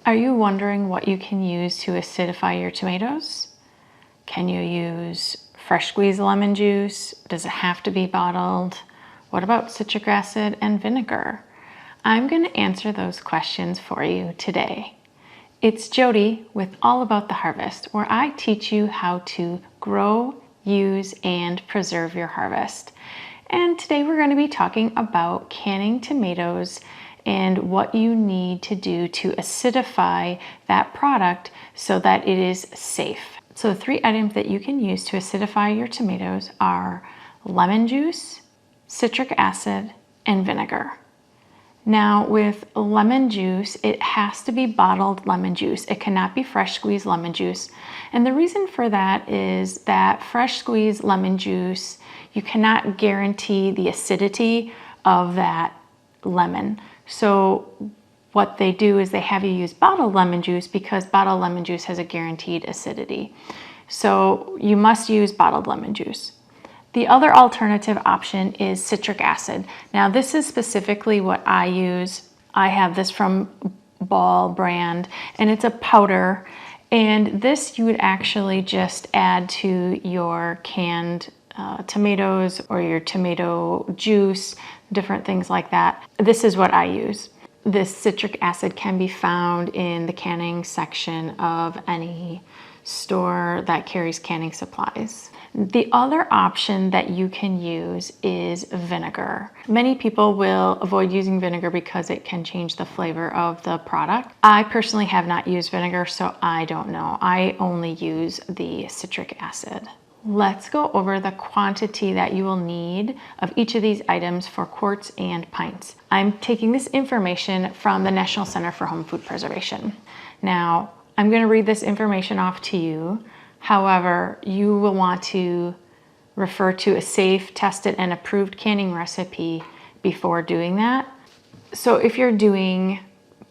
Are you wondering what you can use to acidify your tomatoes? Can you use fresh squeezed lemon juice? Does it have to be bottled? What about citric acid and vinegar? I'm going to answer those questions for you today. It's Jody with All About the Harvest, where I teach you how to grow, use, and preserve your harvest. And today we're going to be talking about canning tomatoes and what you need to do to acidify that product so that it is safe. So the 3 items that you can use to acidify your tomatoes are lemon juice, citric acid, and vinegar. Now with lemon juice, it has to be bottled lemon juice. It cannot be fresh squeezed lemon juice. And the reason for that is that fresh squeezed lemon juice, you cannot guarantee the acidity of that lemon. So what they do is they have you use bottled lemon juice because bottled lemon juice has a guaranteed acidity. So you must use bottled lemon juice. The other alternative option is citric acid. Now this is specifically what I use. I have this from Ball brand and it's a powder, and this you would actually just add to your canned tomatoes or your tomato juice, different things like that. This is what I use. This citric acid can be found in the canning section of any store that carries canning supplies. The other option that you can use is vinegar. Many people will avoid using vinegar because it can change the flavor of the product. I personally have not used vinegar, so I don't know. I only use the citric acid. Let's go over the quantity that you will need of each of these items for quarts and pints. I'm taking this information from the National Center for Home Food Preservation. Now, I'm going to read this information off to you. However, you will want to refer to a safe, tested, and approved canning recipe before doing that. So if you're doing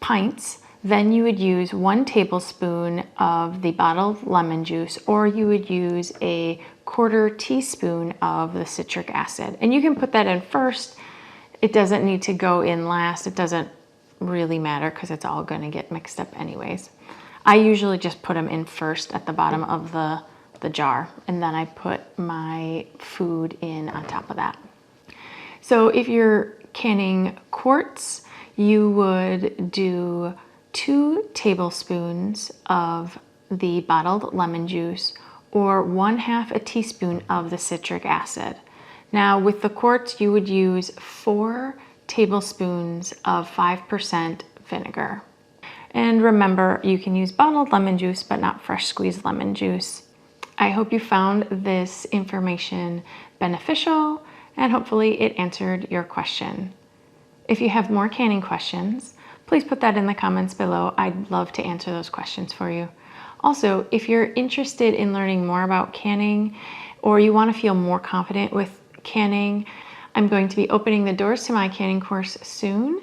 pints, then you would use 1 tablespoon of the bottled lemon juice, or you would use a 1/4 teaspoon of the citric acid. And you can put that in first. It doesn't need to go in last. It doesn't really matter because it's all going to get mixed up anyways. I usually just put them in first at the bottom of the jar, and then I put my food in on top of that. So if you're canning quarts, you would do 2 tablespoons of the bottled lemon juice or 1/2 a teaspoon of the citric acid. Now with the quarts, you would use 4 tablespoons of 5% vinegar. And remember, you can use bottled lemon juice, but not fresh squeezed lemon juice. I hope you found this information beneficial and hopefully it answered your question. If you have more canning questions, please put that in the comments below. I'd love to answer those questions for you. Also, if you're interested in learning more about canning or you want to feel more confident with canning, I'm going to be opening the doors to my canning course soon.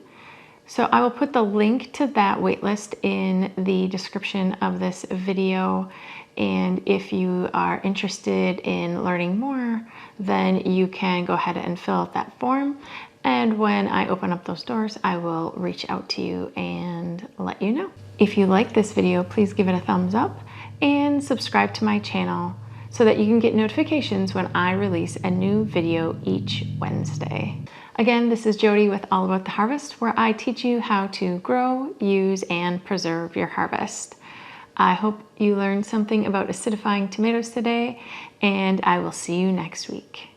So I will put the link to that waitlist in the description of this video. And if you are interested in learning more, then you can go ahead and fill out that form. And when I open up those doors, I will reach out to you and let you know. If you like this video, please give it a thumbs up and subscribe to my channel so that you can get notifications when I release a new video each Wednesday. Again, this is Jody with All About the Harvest, where I teach you how to grow, use, and preserve your harvest. I hope you learned something about acidifying tomatoes today, and I will see you next week.